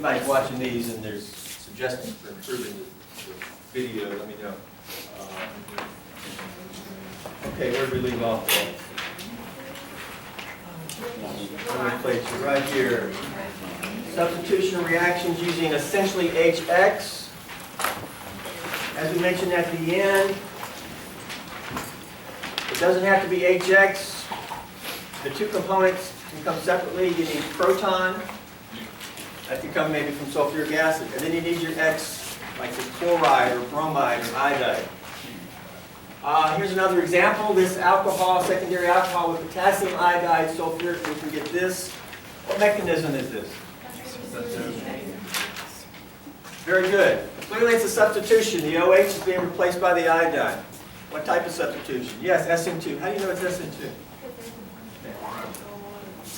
anybody's watching these and there's suggestions for improving the video, let me know. Okay, where did we leave off there? Nomenclature, right here. Substitution reactions using essentially HX. As we mentioned at the end, it doesn't have to be HX. The two components can come separately. You need proton. That can come maybe from sulfuric acid. And then you need your X, like the chloride or bromide or iodide. Here's another example. This alcohol, secondary alcohol with potassium iodide, sulfuric, we can get this. What mechanism is this? Very good. Clearly it's a substitution. The OH is being replaced by the iodine. What type of substitution? Yes, SN2. How do you know it's SN2?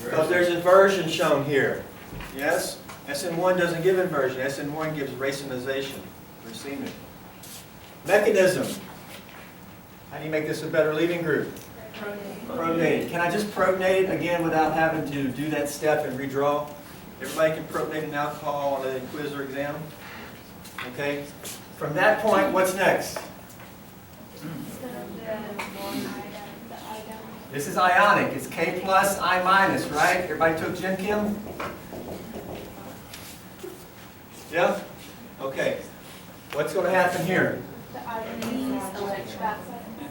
Because there's inversion shown here. Yes? SN1 doesn't give inversion. SN1 gives racemization, raceming. Mechanism. How do you make this a better leaving group? Protonate. Can I just protonate it again without having to do that step and redraw? Everybody can protonate an alcohol on a quiz or exam? Okay. From that point, what's next? This is ionic. It's K plus, I minus, right? Everybody took Gen Chem? Yeah? Okay. What's going to happen here?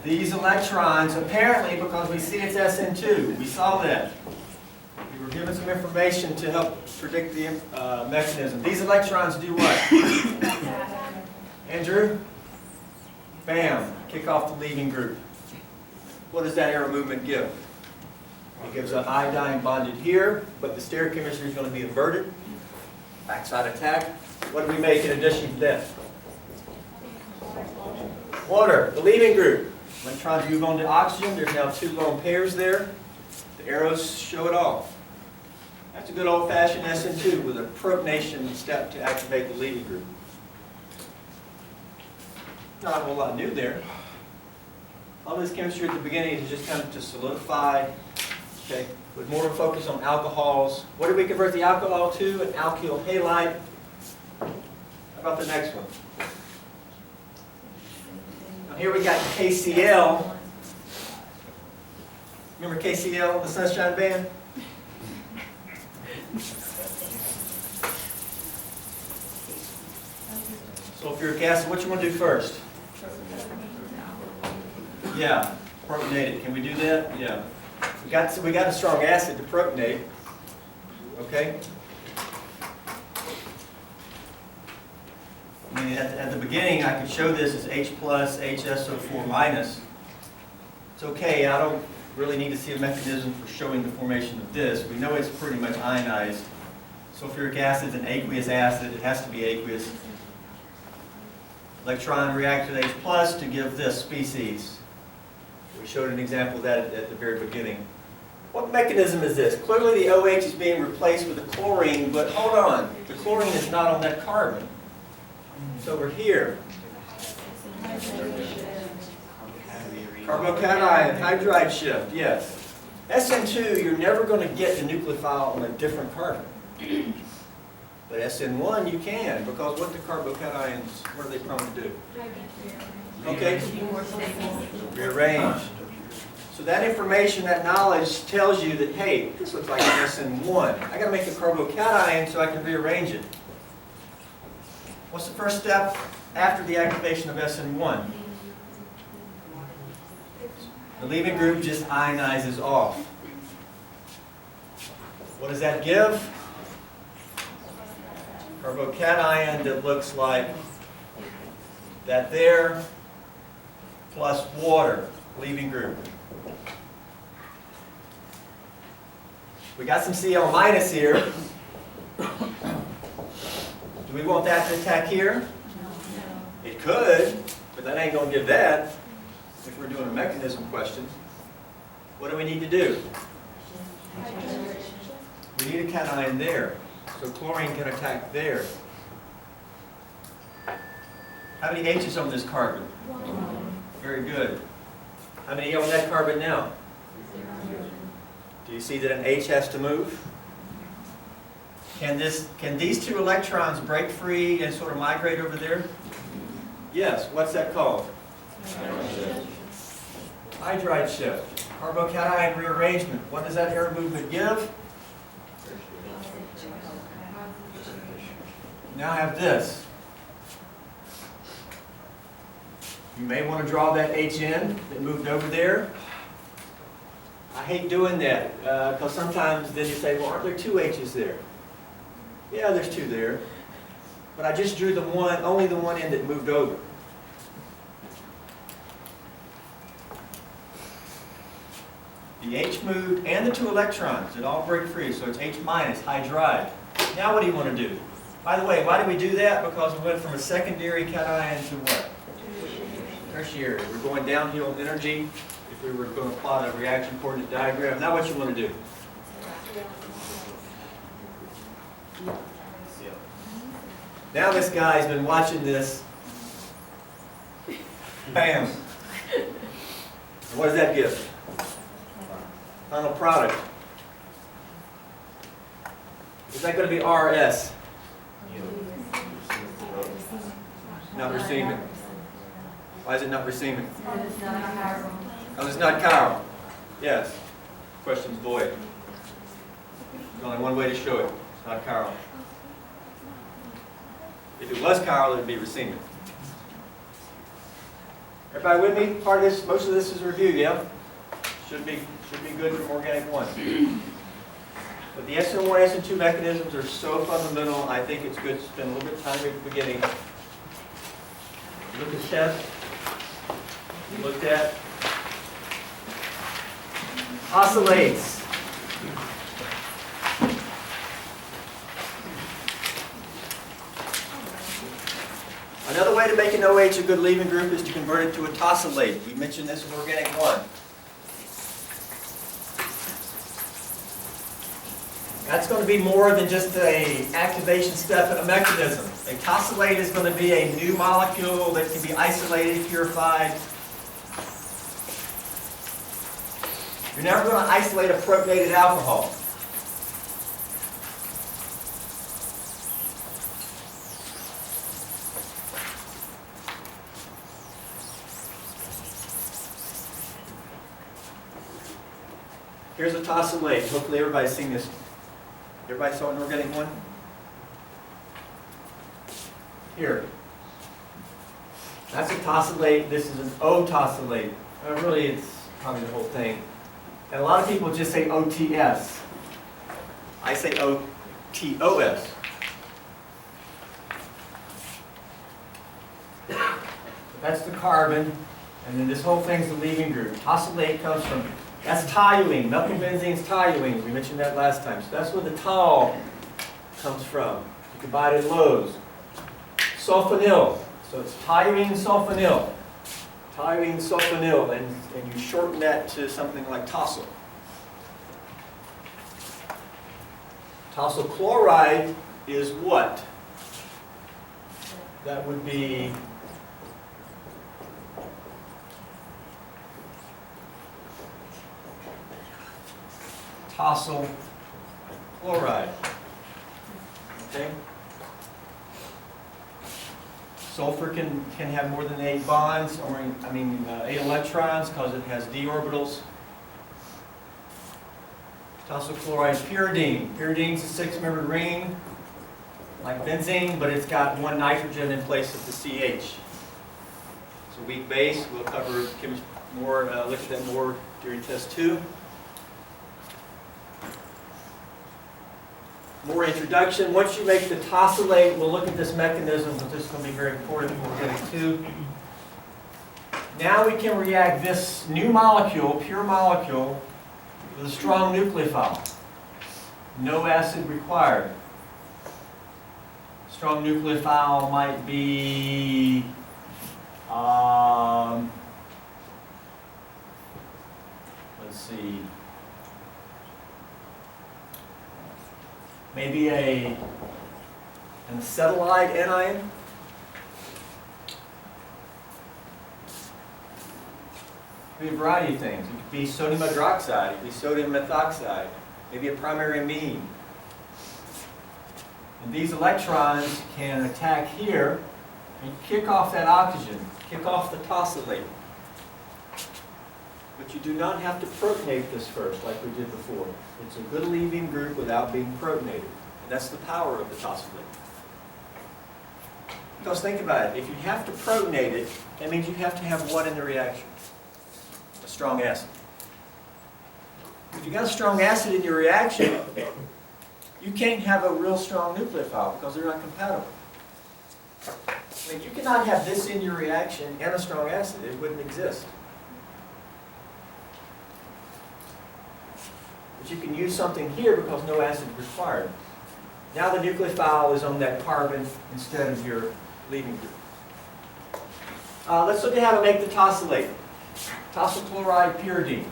These electrons, apparently, because we see it's SN2, we saw that. We were given some information to help predict the mechanism. These electrons do what? Andrew? Bam. Kick off the leaving group. What does that arrow movement give? It gives an iodine bonded here, but the stereochemistry is going to be inverted. Backside attack. What do we make in addition to that? Water, the leaving group. Electrons move on to oxygen. There's now two lone pairs there. The arrows show it all. That's a good old-fashioned SN2 with a protonation step to activate the leaving group. Not a whole lot new there. All this chemistry at the beginning is just kind of to solidify, okay, with more of a focus on alcohols. What did we convert the alcohol to? An alkyl halide. How about the next one? Now here we got KCl. Remember KCl, the Sunshine Band? Sulfuric acid, what you want to do first? Yeah, protonate it. Can we do that? Yeah. We got a strong acid to protonate. Okay? I mean, at the beginning, I could show this as H plus, HSO4 minus. It's okay. I don't really need to see a mechanism for showing the formation of this. We know it's pretty much ionized. Sulfuric acid is an aqueous acid. It has to be aqueous. Electron reacts with H plus to give this species. We showed an example of that at the very beginning. What mechanism is this? Clearly the OH is being replaced with a chlorine, but hold on. The chlorine is not on that carbon. It's over here. Carbocation hydride shift, yes. SN2, you're never going to get the nucleophile on a different carbon. But SN1 you can, because what do carbocations, what are they prone to do? Okay? Rearranged. So that information, that knowledge tells you that, hey, this looks like an SN1. I got to make a carbocation so I can rearrange it. What's the first step after the activation of SN1? The leaving group just ionizes off. What does that give? Carbocation that looks like that there, plus water, leaving group. We got some Cl minus here. Do we want that to attack here? It could, but that ain't going to give that if we're doing a mechanism question. What do we need to do? We need a cation there. So chlorine can attack there. How many H's on this carbon? Very good. How many on that carbon now? Do you see that an H has to move? Can these two electrons break free and sort of migrate over there? Yes. What's that called? Hydride shift. Carbocation rearrangement. What does that air movement give? Now I have this. You may want to draw that HN that moved over there. I hate doing that because sometimes then you say, well, aren't there two H's there? Yeah, there's two there. But I just drew the one, only the one end that moved over. The H moved and the two electrons, it all break free, so it's H minus, hydride. Now what do you want to do? By the way, why did we do that? Because we went from a secondary cation to what? Tertiary. We're going downhill in energy if we were going to plot a reaction coordinate diagram. Now what you want to do? Now this guy's been watching this. Bam! And what does that give? Final product. Is that going to be RS? Not racemic. Why is it not racemic? Because it's not chiral. Oh, it's not chiral. Yes. Question's void. There's only one way to show it. It's not chiral. If it was chiral, it would be racemic. Everybody with me? Part of this, most of this is review, yeah? Should be good from Organic 1. But the SN1, SN2 mechanisms are so fundamental, I think it's good to spend a little bit of time at the beginning. Look at Steph. You looked at. Oscillates. Another way to make an OH a good leaving group is to convert it to a tosylate. We mentioned this in Organic 1. That's going to be more than just an activation step in a mechanism. A tosylate is going to be a new molecule that can be isolated, purified. You're never going to isolate a protonated alcohol. Here's a tosylate. Hopefully everybody's seen this. Everybody saw an Organic 1? Here. That's a tosylate. This is an O-tosylate. Really, it's probably the whole thing. And a lot of people just say OTS. I say OTOS. That's the carbon, and then this whole thing's the leaving group. Tosylate comes from, that's toluene. Methylbenzene's toluene. We mentioned that last time. So that's where the tol comes from. You can buy it at Lowe's. Sulfonyl. So it's toluene sulfonyl. Toluene sulfonyl, and you shorten that to something like tosyl. Tosyl chloride is what? That would be tosyl chloride. Okay? Sulfur can have more than 8 bonds, or 8 electrons, because it has d orbitals. Tosyl chloride, pyridine. Pyridine's a 6-membered ring, like benzene, but it's got 1 nitrogen in place of the CH. It's a weak base. We'll cover more, look at that more during test 2. More introduction. Once you make the tosylate, we'll look at this mechanism, but this is going to be very important when we're getting to. Now we can react this new molecule, pure molecule, with a strong nucleophile. No acid required. Strong nucleophile might be let's see. Maybe an acetylide anion. Could be a variety of things. It could be sodium hydroxide, it could be sodium methoxide, maybe a primary amine. And these electrons can attack here and kick off that oxygen, kick off the tosylate. But you do not have to protonate this first like we did before. It's a good leaving group without being protonated. And that's the power of the tosylate. Because think about it, if you have to protonate it, that means you have to have what in the reaction? A strong acid. If you've got a strong acid in your reaction, you can't have a real strong nucleophile because they're not compatible. I mean, you cannot have this in your reaction and a strong acid. It wouldn't exist. But you can use something here because no acid is required. Now the nucleophile is on that carbon instead of your leaving group. Let's look at how to make the tosylate. Tosyl chloride pyridine.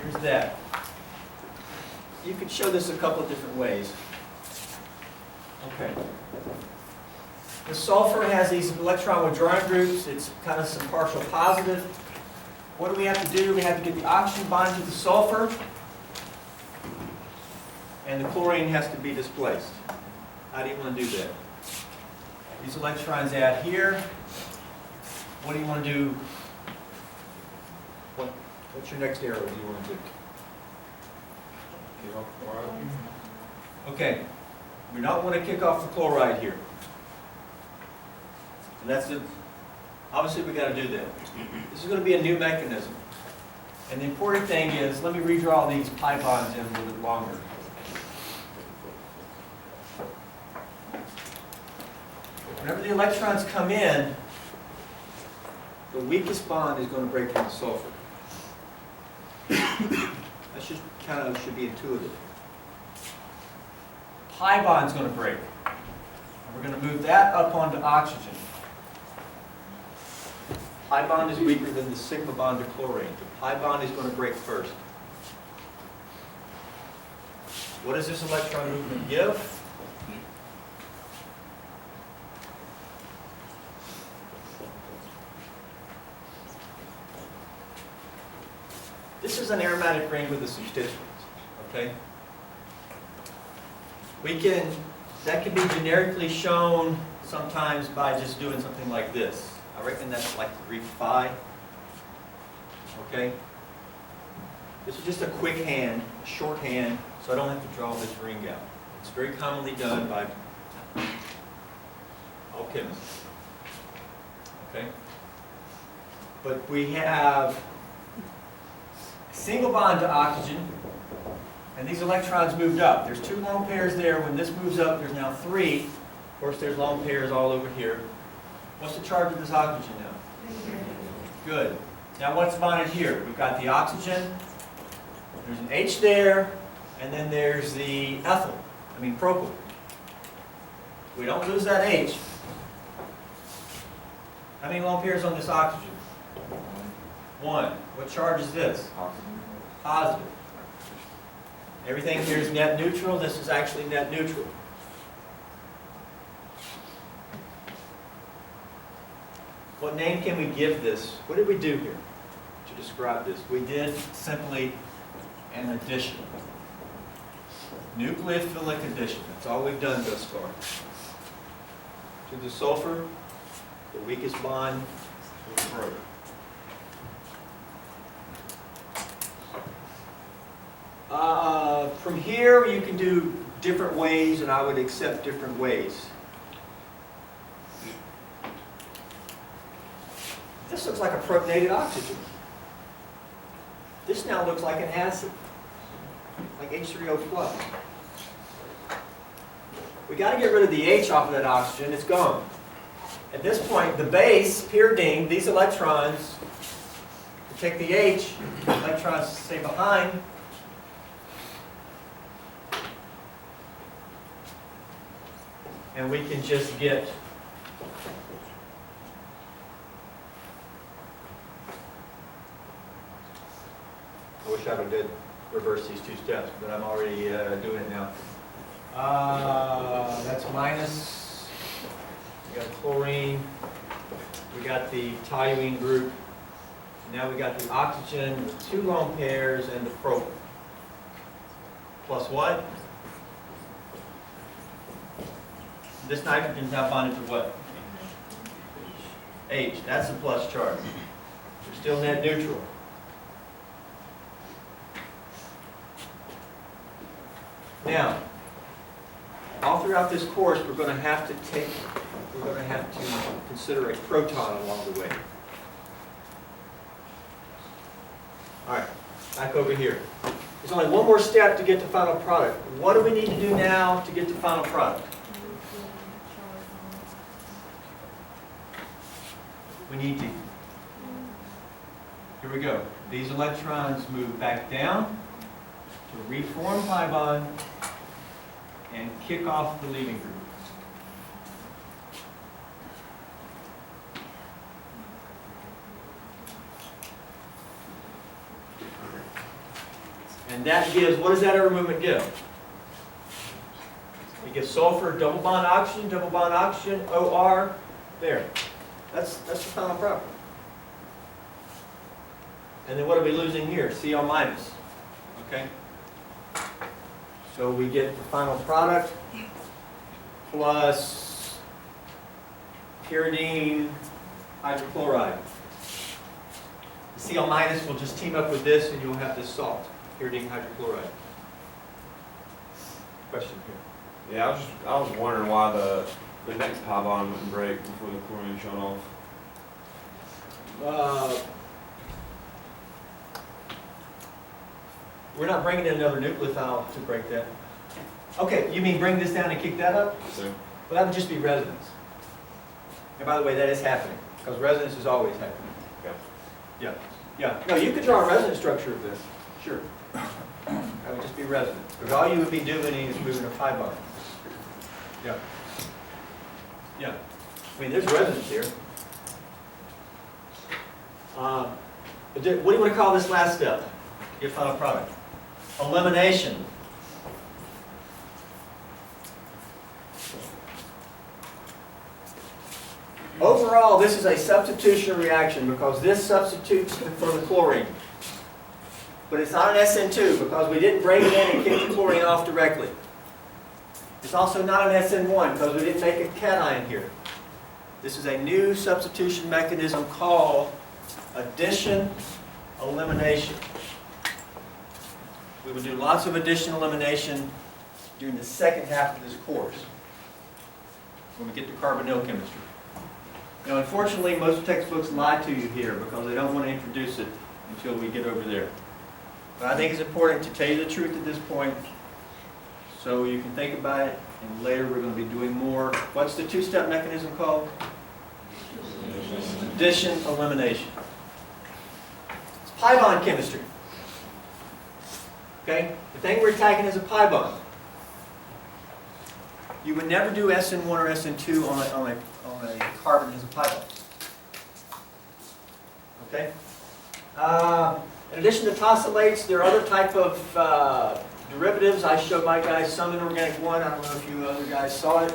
Here's that. You could show this a couple of different ways. Okay. The sulfur has these electron withdrawing groups. It's kind of some partial positive. What do we have to do? We have to get the oxygen bonded to the sulfur, and the chlorine has to be displaced. How do you want to do that? These electrons add here. What do you want to do? What's your next arrow do you want to do? Okay. We don't want to kick off the chloride here. And that's it. Obviously, we've got to do that. This is going to be a new mechanism. And the important thing is, let me redraw these pi bonds in a little bit longer. Whenever the electrons come in, the weakest bond is going to break into sulfur. That should be intuitive. Pi bond is going to break. And we're going to move that up onto oxygen. Pi bond is weaker than the sigma bond to chlorine. The pi bond is going to break first. What does this electron movement give? This is an aromatic ring with a substituent, okay? That can be generically shown sometimes by just doing something like this. I reckon that's like the Greek phi, okay? This is just a quick hand, a shorthand, so I don't have to draw this ring out. It's very commonly done by alchemists, okay? But we have single bond to oxygen, and these electrons moved up. There's 2 lone pairs there. When this moves up, there's now 3. Of course, there's lone pairs all over here. What's the charge of this oxygen now? Good. Now what's bonded here? We've got the oxygen, there's an H there, and then there's the propyl. We don't lose that H. How many lone pairs on this oxygen? 1. What charge is this? Positive. Everything here is net neutral. This is actually net neutral. What name can we give this? What did we do here to describe this? We did simply an addition. Nucleophilic addition. That's all we've done thus far. To the sulfur, the weakest bond will break. From here, you can do different ways, and I would accept different ways. This looks like a protonated oxygen. This now looks like an acid, like H3O+. We got to get rid of the H off of that oxygen. It's gone. At this point, the base, pyridine, these electrons, take the H, electrons stay behind. And we can just get I wish I would have reversed these 2 steps, but I'm already doing it now. That's minus. We got chlorine. We got the toluene group. Now we got the oxygen with 2 lone pairs and the propyl. Plus what? This nitrogen is now bonded to what? H. That's a plus charge. They're still net neutral. Now, all throughout this course, we're going to have to consider a proton along the way. All right, back over here. There's only one more step to get to final product. What do we need to do now to get to final product? We need to, here we go. These electrons move back down to reform pi bond and kick off the leaving group. And that gives, what does that other movement give? It gives sulfur, double bond oxygen, OR, there. That's the final product. And then what are we losing here? Cl minus. Okay? So we get the final product plus pyridine hydrochloride. The Cl minus will just team up with this and you'll have this salt, pyridine hydrochloride. Question here. Yeah, I was wondering why the next pi bond wouldn't break before the chlorine shut off. We're not bringing in another nucleophile to break that. Okay, you mean bring this down and kick that up? So, Well, that would just be resonance. And by the way, that is happening, because resonance is always happening. yeah. Yeah. No, you could draw a resonance structure of this. Sure. That would just be resonance. Because all you would be doing is moving a pi bond. Yeah. Yeah. I mean, there's resonance here. What do you want to call this last step? Your final product. Elimination. Overall, this is a substitution reaction because this substitutes for the chlorine. But it's not an SN2 because we didn't bring it in and kick the chlorine off directly. It's also not an SN1 because we didn't make a cation here. This is a new substitution mechanism called addition elimination. We will do lots of addition elimination during the second half of this course when we get to carbonyl chemistry. Now, unfortunately, most textbooks lie to you here because they don't want to introduce it until we get over there. But I think it's important to tell you the truth at this point so you can think about it, and later we're going to be doing more. What's the two-step mechanism called? Addition elimination. It's pi bond chemistry. Okay? The thing we're attacking is a pi bond. You would never do SN1 or SN2 on a carbon that has a pi bond. Okay? In addition to tosylates, there are other type of derivatives. I showed my guys some in organic 1. I don't know if you other guys saw it.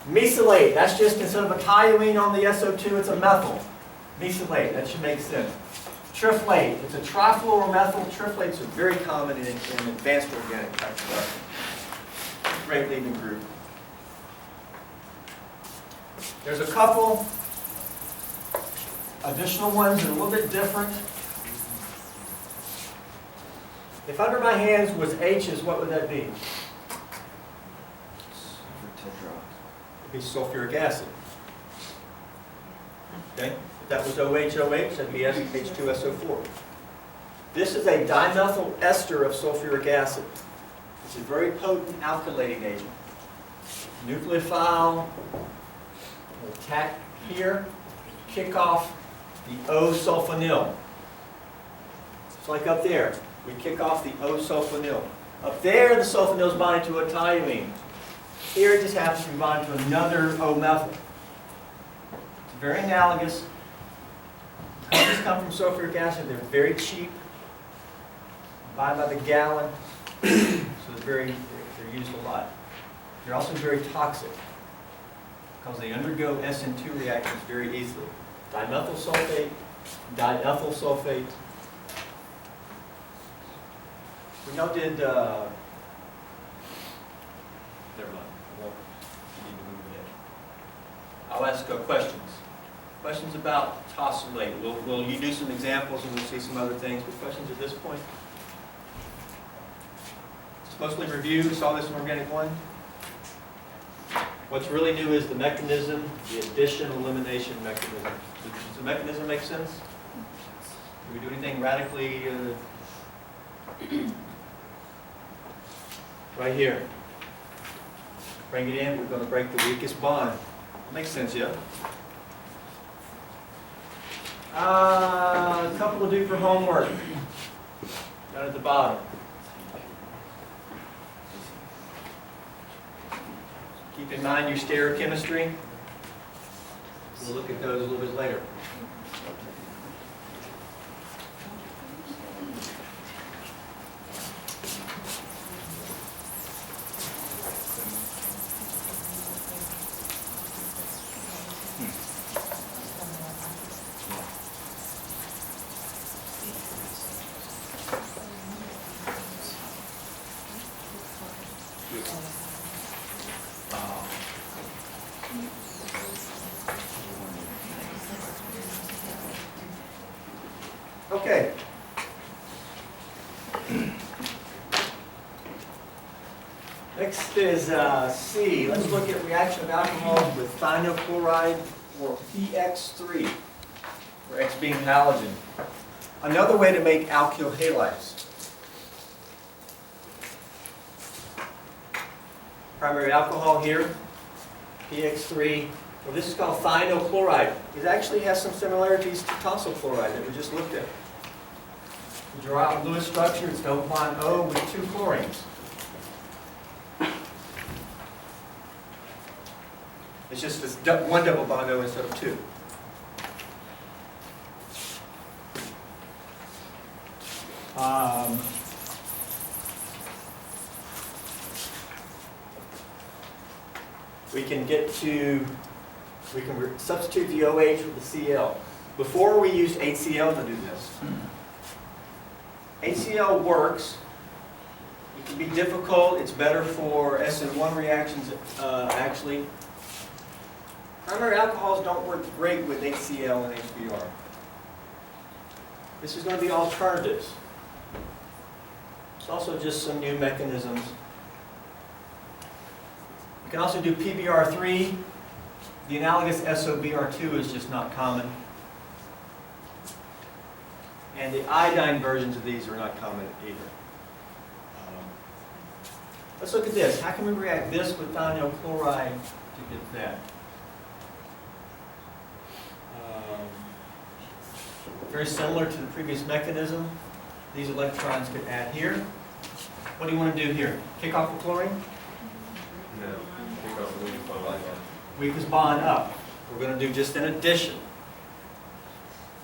Mesylate, that's just instead of a toluene on the SO2, it's a methyl. Mesylate, that should make sense. Triflate, it's a trifluoromethyl. Triflates are very common in advanced organic type stuff. Great leaving group. There's a couple additional ones that are a little bit different. If under my hands was H's, what would that be? It'd be sulfuric acid. Okay? If that was OH, that'd be H2SO4. This is a dimethyl ester of sulfuric acid. It's a very potent alkylating agent. Nucleophile will attack here, kick off the O-sulfonyl. It's like up there. We kick off the O-sulfonyl. Up there, the sulfonyl is bonded to a toluene. Here, it just happens to be bonded to another O-methyl. It's very analogous. These come from sulfuric acid. They're very cheap. Buy by the gallon. So they're used a lot. They're also very toxic because they undergo SN2 reactions very easily. Dimethyl sulfate, diethyl sulfate. We now did, never mind. you need to move ahead. I'll ask questions. Questions about tosylate. Will you do some examples and we'll see some other things, but questions at this point? It's mostly review, we saw this in Organic 1. What's really new is the mechanism, the addition-elimination mechanism. Does the mechanism make sense? Do we do anything radically? Right here. Bring it in, we're going to break the weakest bond. Makes sense, yeah? A couple to do for homework. Down at the bottom. Keep in mind your stereochemistry. We'll look at those a little bit later. Okay. Next is C. Let's look at reaction of alcohols with thionyl chloride or PX3, where X being halogen. Another way to make alkyl halides. Primary alcohol here, PX3. Well, this is called thionyl chloride. It actually has some similarities to tosyl chloride that we just looked at. We draw out a Lewis structure, it's double bond O with 2 chlorines. It's just this one double bond O instead of 2. We can substitute the OH with the Cl. Before we used HCl to do this. HCl works. It can be difficult. It's better for SN1 reactions, actually. Primary alcohols don't work great with HCl and HBr. This is going to be alternatives. It's also just some new mechanisms. You can also do PBr3. The analogous SOBr2 is just not common. And the iodine versions of these are not common either. Let's look at this. How can we react this with thionyl chloride to get that? Very similar to the previous mechanism. These electrons could add here. What do you want to do here? Kick off the chlorine? No. Pick up the weak bond. Weakest bond up. We're going to do just an addition.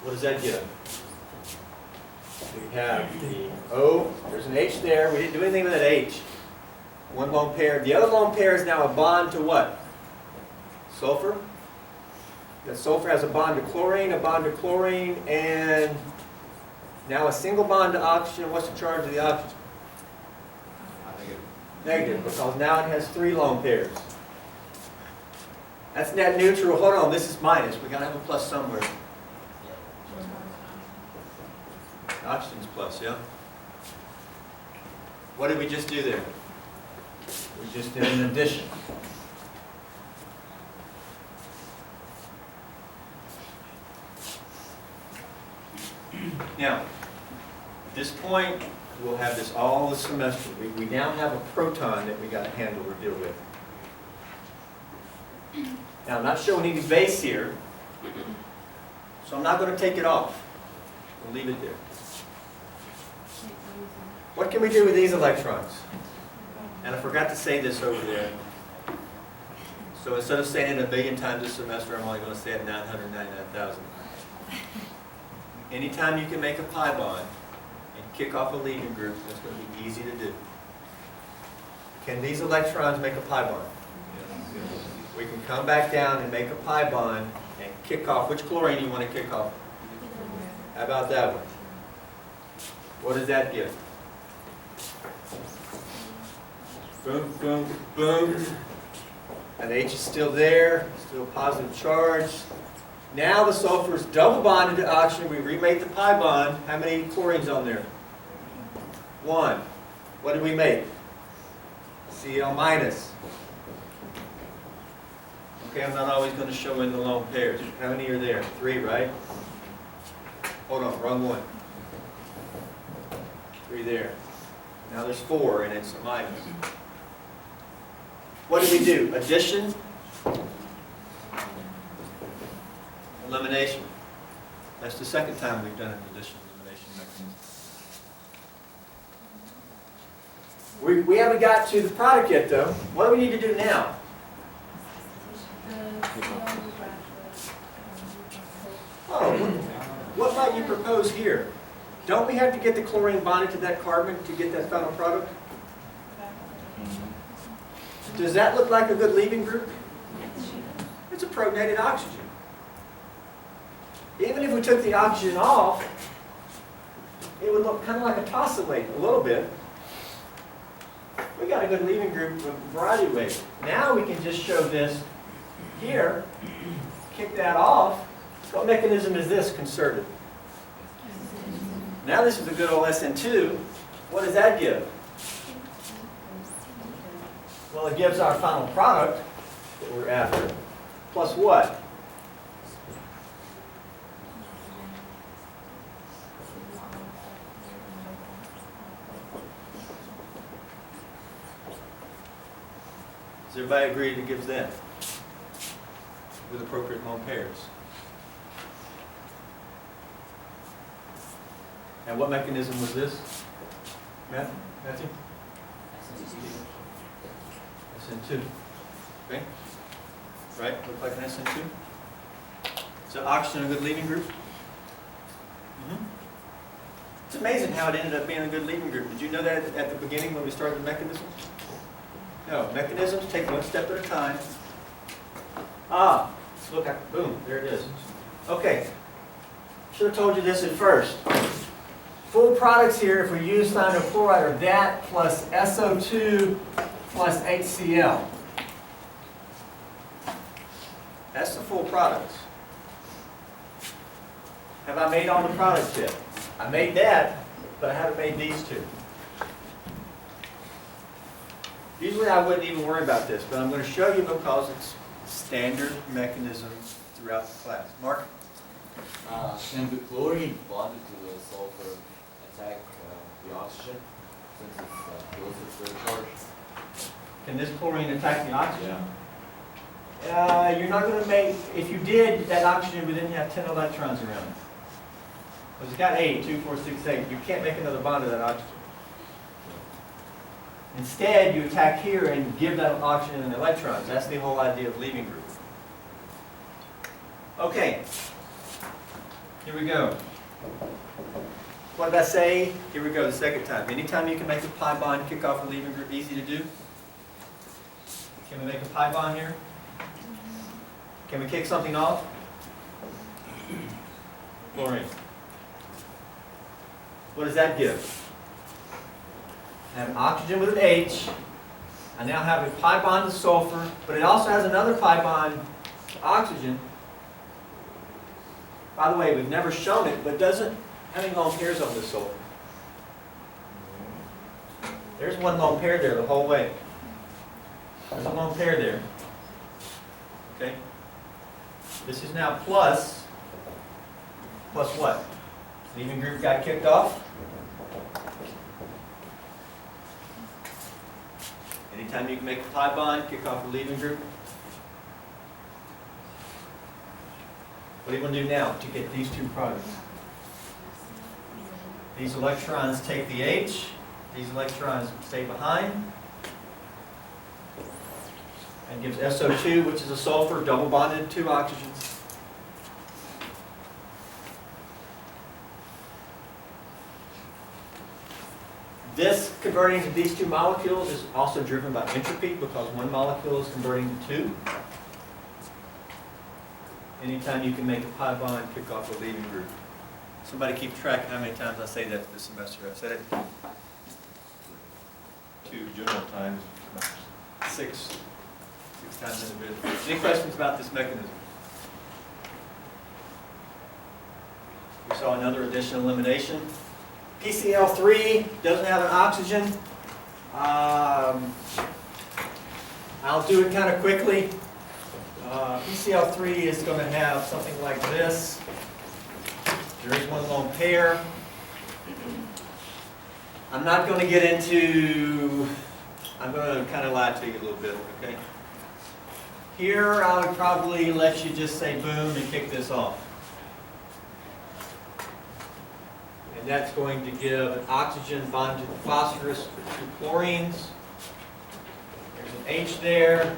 What does that give? We have the O, there's an H there. We didn't do anything with that H. One lone pair. The other lone pair is now a bond to what? Sulfur. That sulfur has a bond to chlorine, and now a single bond to oxygen. What's the charge of the oxygen? Negative, because now it has 3 lone pairs. That's net neutral. Hold on, this is minus. We've got to have a plus somewhere. Oxygen's plus, yeah? What did we just do there? We just did an addition. Now, at this point, we'll have this all the semester. We now have a proton that we got to handle or deal with. Now, I'm not showing any base here, so I'm not going to take it off. We'll leave it there. What can we do with these electrons? And I forgot to say this over there. So instead of saying it 1,000,000 times this semester, I'm only going to say it 999,000. Anytime you can make a pi bond and kick off a leaving group, that's going to be easy to do. Can these electrons make a pi bond? Yes. We can come back down and make a pi bond and kick off. Which chlorine do you want to kick off? How about that one? What does that give? Boom, boom, boom. And H is still there, still positive charge. Now the sulfur is double bonded to oxygen. We remade the pi bond. How many chlorines on there? 1. What did we make? Cl minus. Okay, I'm not always going to show in the lone pairs. How many are there? 3, right? Hold on, wrong one. 3 there. Now there's 4, and it's a minus. What did we do? Addition, elimination. That's the second time we've done an addition elimination mechanism. We haven't got to the product yet, though. What do we need to do now? Oh, what might you propose here? Don't we have to get the chlorine bonded to that carbon to get that final product? Does that look like a good leaving group? It's a protonated oxygen. Even if we took the oxygen off, it would look kind of like a tosylate a little bit. We got a good leaving group with a variety of ways. Now we can just show this here, kick that off. What mechanism is this concerted? Now this is a good old SN2. What does that give? Well, it gives our final product that we're after, plus what? Does everybody agree that it gives that? With appropriate lone pairs. And what mechanism was this? Matthew? SN2. Okay? Right? Look like an SN2? So oxygen a good leaving group? It's amazing how it ended up being a good leaving group. Did you know that at the beginning when we started the mechanisms? No, mechanisms take one step at a time. Ah, look, boom, there it is. Okay, should have told you this at first. Full products here, if we use thionyl chloride, are that plus SO2 plus HCl. That's the full products. Have I made all the products yet? I made that, but I haven't made these two. Usually I wouldn't even worry about this, but I'm going to show you because it's standard mechanism throughout the class. Mark? Can the chlorine bonded to the sulfur attack the oxygen since it's closer to the charge? Can this chlorine attack the oxygen? Yeah. You're not going to make, if you did, that oxygen would then have 10 electrons around it. Because it's got 8, 2, 4, 6, 8. You can't make another bond to that oxygen. Instead, you attack here and give that oxygen and electrons. That's the whole idea of leaving group. Okay. Here we go. What did I say? Here we go the second time. Anytime you can make a pi bond, kick off a leaving group, easy to do. Can we make a pi bond here? Can we kick something off? Chlorine. What does that give? I have an oxygen with an H. I now have a pi bond to sulfur, but it also has another pi bond to oxygen. By the way, we've never shown it, but doesn't how many lone pairs on this sulfur? There's one lone pair there the whole way. There's a lone pair there. Okay? This is now plus what? Leaving group got kicked off. Anytime you can make a pi bond, kick off a leaving group. What do you want to do now to get these two products? These electrons take the H. These electrons stay behind. And gives SO2, which is a sulfur, double bonded to oxygens. This converting to these two molecules is also driven by entropy because one molecule is converting to two. Anytime you can make a pi bond, kick off a leaving group. Somebody keep track of how many times I say that this semester. I said it 2 general times, 6 kind of individual. Any questions about this mechanism? We saw another addition elimination. PCl3 doesn't have an oxygen. I'll do it kind of quickly. PCl3 is going to have something like this. There is one lone pair. I'm not going to get into, I'm going to kind of lie to you a little bit, okay? Here, I would probably let you just say boom and kick this off. And that's going to give an oxygen bonded to phosphorus for 2 chlorines. There's an H there.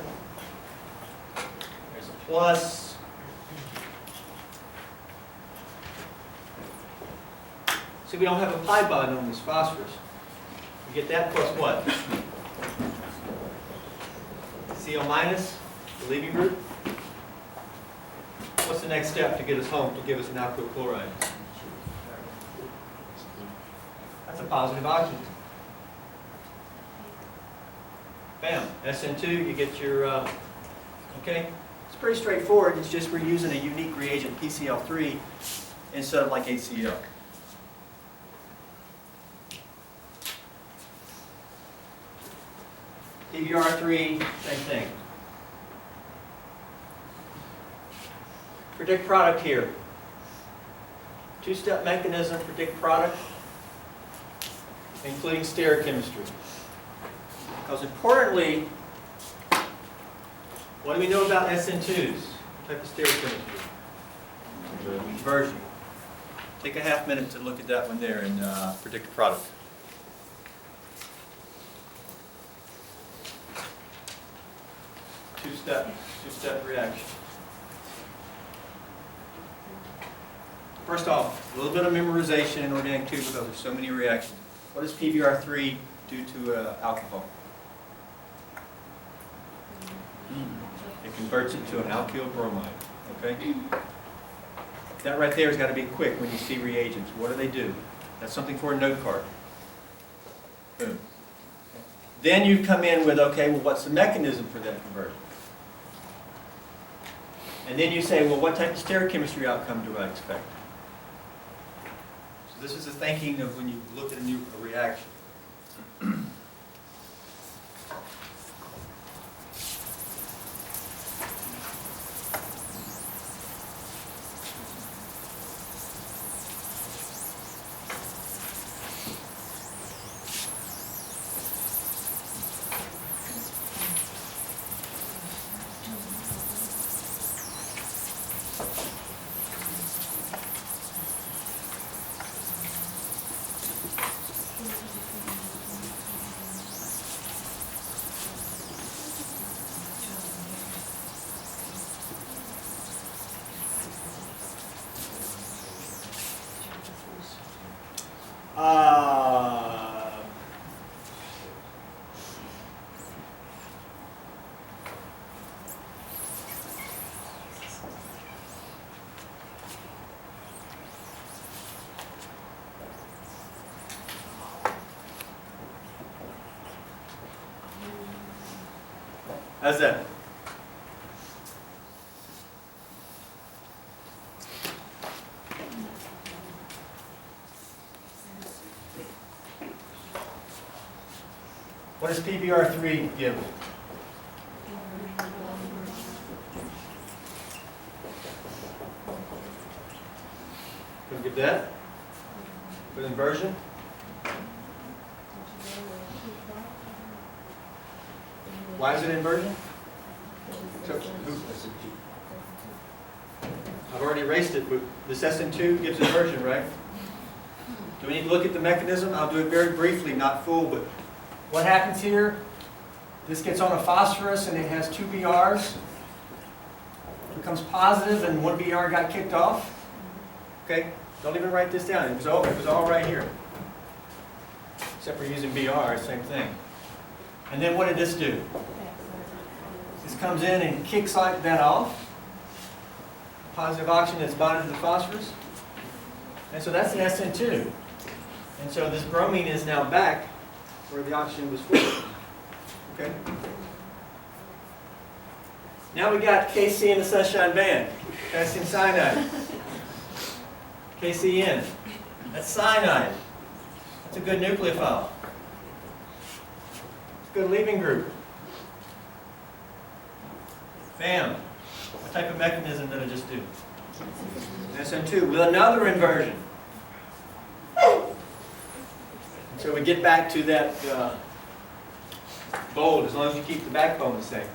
There's a plus. See, we don't have a pi bond on this phosphorus. We get that plus what? Cl minus, the leaving group. What's the next step to get us home, to give us an alkyl chloride? That's a positive oxygen. Bam, SN2, you get your, okay? It's pretty straightforward. It's just we're using a unique reagent, PCl3, instead of like HCl. PBr3, same thing. Predict product here. 2-step mechanism, predict product, including stereochemistry. Because importantly, what do we know about SN2s? What type of stereochemistry? Inversion. Take a half minute to look at that one there and predict the product. Two-step reaction. First off, a little bit of memorization in organic too because there's so many reactions. What does PBr3 do to alcohol? It converts it to an alkyl bromide. Okay? That right there has got to be quick when you see reagents. What do? That's something for a note card. Boom. Then you come in with, okay, well, what's the mechanism for that conversion? And then you say, well, what type of stereochemistry outcome do I expect? So this is the thinking of when you look at a reaction. How's that? What does PBr3 give? Can we give that? With inversion? Why is it inversion? I've already erased it, but this SN2 gives inversion, right? Do we need to look at the mechanism? I'll do it very briefly, not full, but what happens here? This gets on a phosphorus and it has 2 BRs. It becomes positive and 1 BR got kicked off. Okay? Don't even write this down. It was all right here. Except for using BR, same thing. And then what did this do? This comes in and kicks like that off. Positive oxygen that's bonded to the phosphorus. And so that's an SN2. And so this bromine is now back where the oxygen was formed. Okay? Now we got KC and the Sunshine Band. Calcium cyanide. KCN. That's cyanide. That's a good nucleophile. It's a good leaving group. Bam. What type of mechanism did I just do? SN2 with another inversion. So we get back to that bold as long as you keep the backbone the same.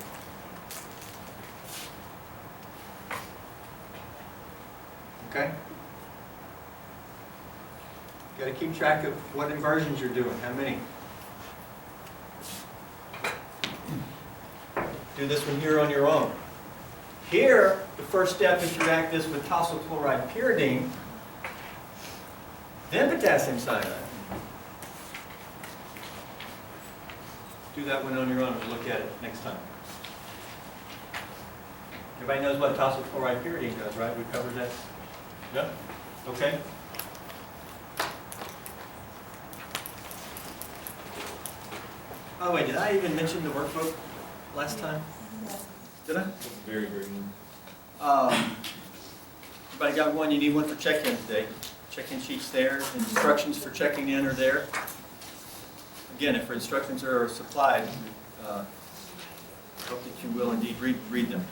Okay? Got to keep track of what inversions you're doing, how many. Do this one here on your own. Here, the first step is to react this with tosyl chloride pyridine, then potassium cyanide. Do that one on your own and we'll look at it next time. Everybody knows what tosyl chloride pyridine does, right? We covered that. Yep. Okay. Oh wait, did I even mention the workbook last time? Did I? Very green. Everybody got one? You need one for check-in today. Check-in sheets there. Instructions for checking in are there. Again, if instructions are supplied, hope that you will indeed read them.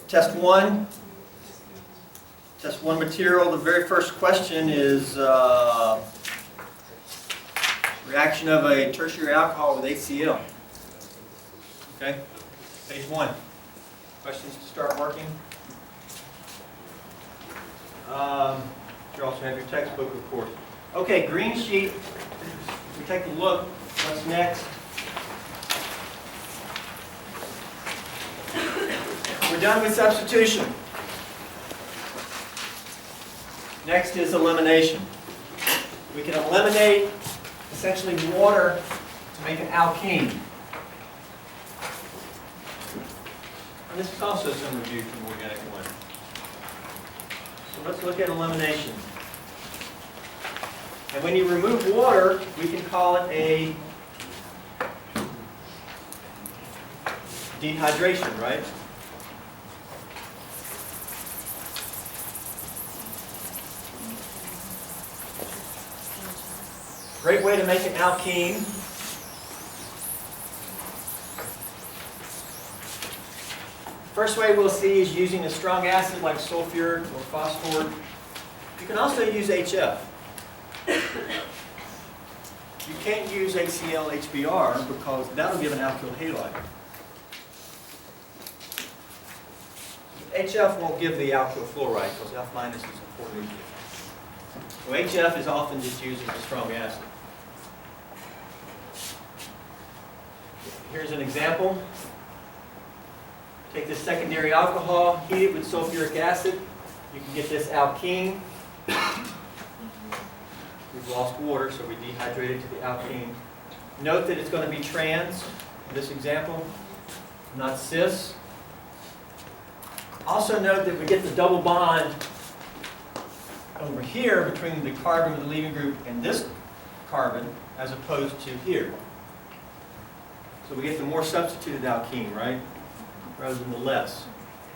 Test one. Test one material. The very first question is reaction of a tertiary alcohol with HCl. Okay? Page 1. Questions to start working? You also have your textbook, of course. Okay, green sheet. We take a look. What's next? We're done with substitution. Next is elimination. We can eliminate essentially water to make an alkene. And this is also some review from Organic 1. So let's look at elimination. And when you remove water, we can call it a dehydration, right? Great way to make an alkene. First way we'll see is using a strong acid like sulfuric or phosphoric. You can also use HF. You can't use HCl, HBr because that'll give an alkyl halide. HF won't give the alkyl fluoride because F- is important. So HF is often just used as a strong acid. Here's an example. Take this secondary alcohol, heat it with sulfuric acid. You can get this alkene. We've lost water, so we dehydrate it to the alkene. Note that it's going to be trans in this example, not cis. Also note that we get the double bond over here between the carbon with the leaving group and this carbon as opposed to here. So we get the more substituted alkene, right? Rather than the less.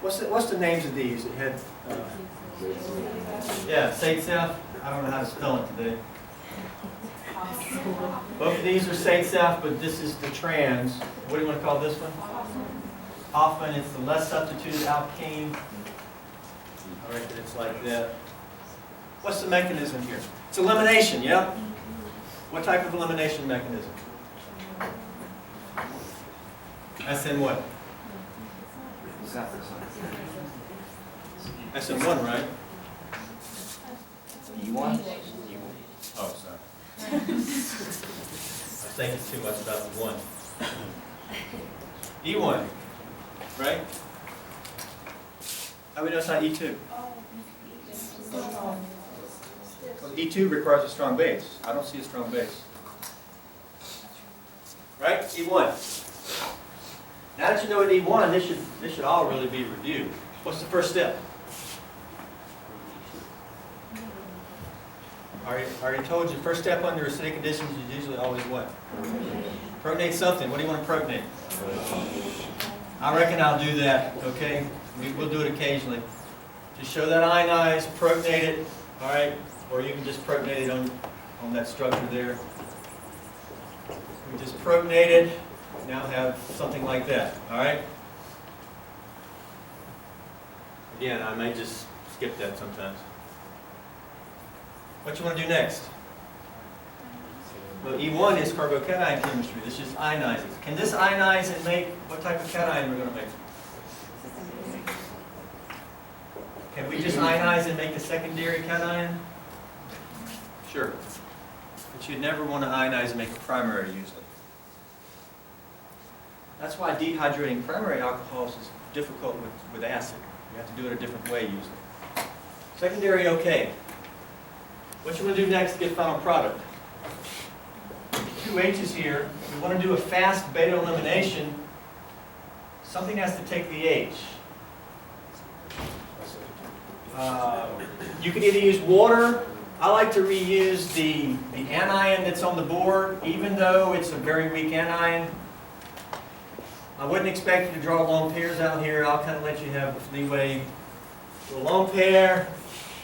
What's the names of these? It had, yeah, Satsef. I don't know how to spell it today. Both of these are Satsef, but this is the trans. What do you want to call this one? Hoffman. It's the less substituted alkene. All right, it's like that. What's the mechanism here? It's elimination, yeah? What type of elimination mechanism? SN what? SN1, right? E1? Oh, sorry. I was thinking too much about the one. E1, right? How do we know it's not E2? Well, E2 requires a strong base. I don't see a strong base. Right? E1. Now that you know what E1, this should all really be reviewed. What's the first step? All Already told you, first step under acidic conditions is usually always what? Protonate something. What do you want to protonate? I reckon I'll do that, okay? We'll do it occasionally. Just show that ionized, protonate it, all right? Or you can just protonate it on that structure there. We just protonate it, now have something like that, all right? Again, I may just skip that sometimes. What you want to do next? Well, E1 is carbocation chemistry. This just ionizes. Can this ionize and make what type of cation we're going to make? Can we just ionize and make a secondary cation? Sure. But you'd never want to ionize and make a primary usually. That's why dehydrating primary alcohols is difficult with acid. You have to do it a different way usually. Secondary, okay. What you want to do next to get final product? Two H's here. We want to do a fast beta elimination. Something has to take the H. You can either use water. I like to reuse the anion that's on the board, even though it's a very weak anion. I wouldn't expect you to draw lone pairs out here. I'll kind of let you have leeway. So a lone pair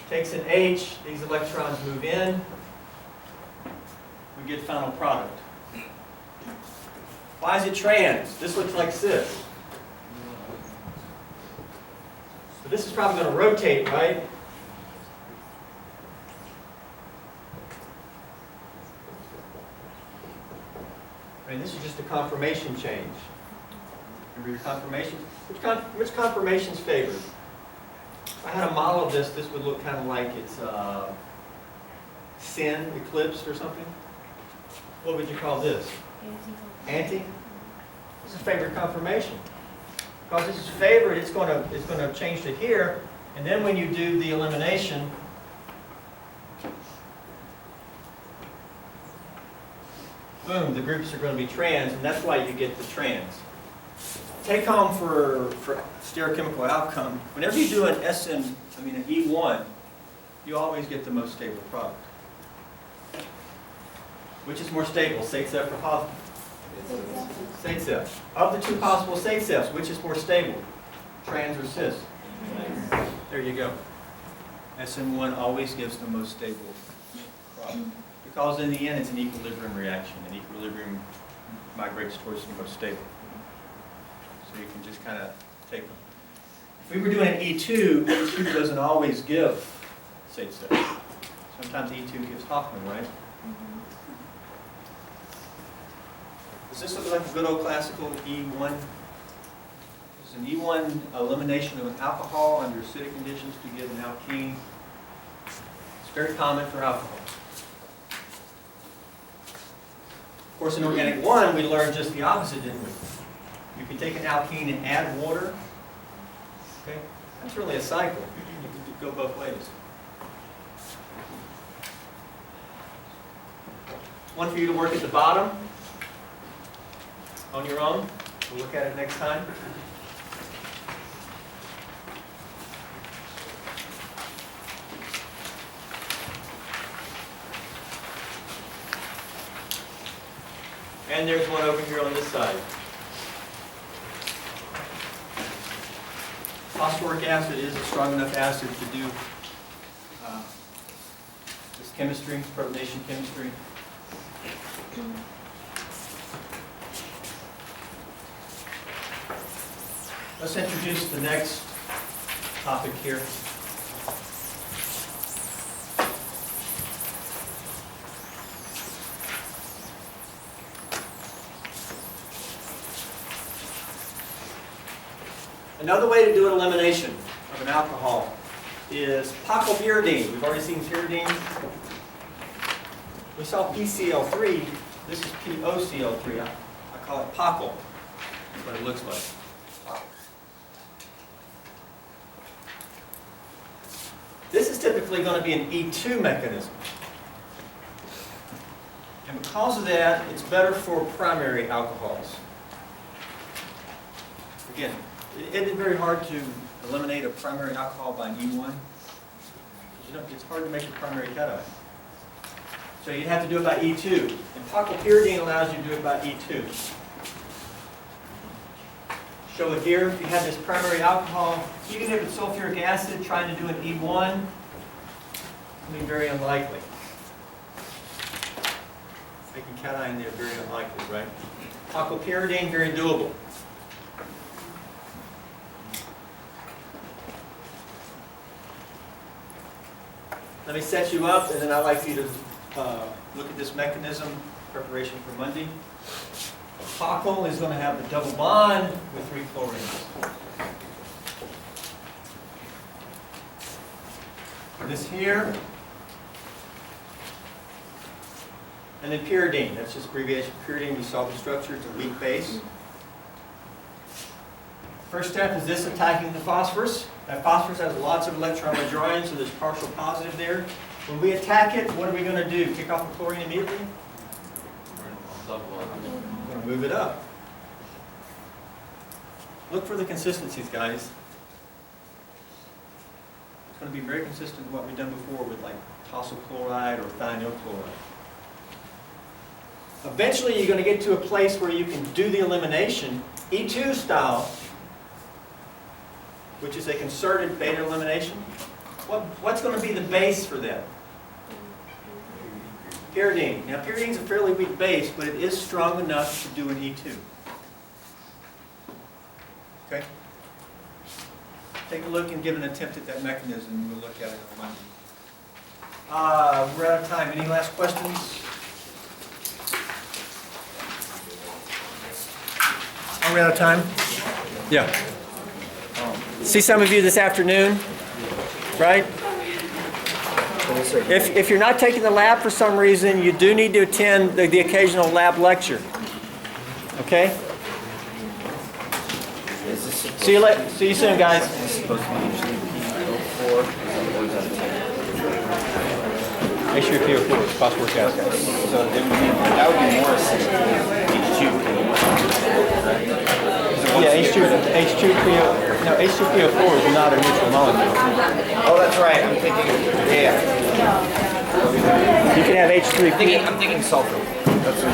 takes an H. These electrons move in. We get final product. Why is it trans? This looks like cis. So this is probably going to rotate, right? I mean, this is just a conformation change. Remember your conformations? Which conformation's favored? If I had a model of this, this would look kind of like it's sin eclipsed or something. What would you call this? Anti? This is favored conformation. Because this is favored, it's going to change to here, and then when you do the elimination, boom, the groups are going to be trans, and that's why you get the trans. Take home for stereochemical outcome, whenever you do an an E1, you always get the most stable product. Which is more stable, State-Zeph or positive? State-Zeph. Of the two possible State-Zephs, which is more stable? Trans or cis? There you go. SN1 always gives the most stable product. Because in the end, it's an equilibrium reaction, and equilibrium migrates towards the most stable. So you can just kind of take them. If we were doing an E2, E2 doesn't always give State-Zeph. Sometimes E2 gives Hoffman, right? Does this look like a good old classical E1? It's an E1 elimination of an alcohol under acidic conditions to get an alkene. It's very common for alcohols. Of course, in organic 1, we learned just the opposite, didn't we? You can take an alkene and add water. Okay? That's really a cycle. You can go both ways. One for you to work at the bottom on your own. We'll look at it next time. And there's one over here on this side. Phosphoric acid is a strong enough acid to do this chemistry, protonation chemistry. Let's introduce the next topic here. Another way to do an elimination of an alcohol is paclobutadiene. We've already seen pyridine. We saw PCl3. This is POCl3. I call it pacal. That's what it looks like. This is typically going to be an E2 mechanism. And because of that, it's better for primary alcohols. Again, isn't it very hard to eliminate a primary alcohol by an E1? You know, it's hard to make a primary cation. So you'd have to do it by E2. And pocklopyridine allows you to do it by E2. Show it here. If you have this primary alcohol, even if it's sulfuric acid, trying to do an E1, it'll be very unlikely. Making cation there, very unlikely, right? Pocklopyridine, very doable. Let me set you up, and then I'd like you to look at this mechanism, preparation for Monday. Pockle is going to have the double bond with 3 chlorines. This here, and then pyridine. That's just abbreviation. Pyridine, we saw the structure. It's a weak base. First step is this, attacking the phosphorus. That phosphorus has lots of electron withdrawing, so there's partial positive there. When we attack it, what are we going to do? Kick off the chlorine immediately? We're going to move it up. Look for the consistencies, guys. It's going to be very consistent with what we've done before with like tosyl chloride or thionyl chloride. Eventually, you're going to get to a place where you can do the elimination, E2 style, which is a concerted beta elimination. What's going to be the base for that? Pyridine. Now, pyridine is a fairly weak base, but it is strong enough to do an E2. Okay? Take a look and give an attempt at that mechanism, and we'll look at it on Monday. We're out of time. Any last questions? Are we out of time? Yeah. See some of you this afternoon, right? If you're not taking the lab for some reason, you do need to attend the occasional lab lecture. Okay? See you soon, guys. H3PO4 is phosphoric acid. So that would be more acidic. Yeah, H2PO. No, H2PO4 is not a neutral molecule. Oh, that's right. I'm thinking. Yeah. You can have H3PO. I'm thinking sulfur. That's what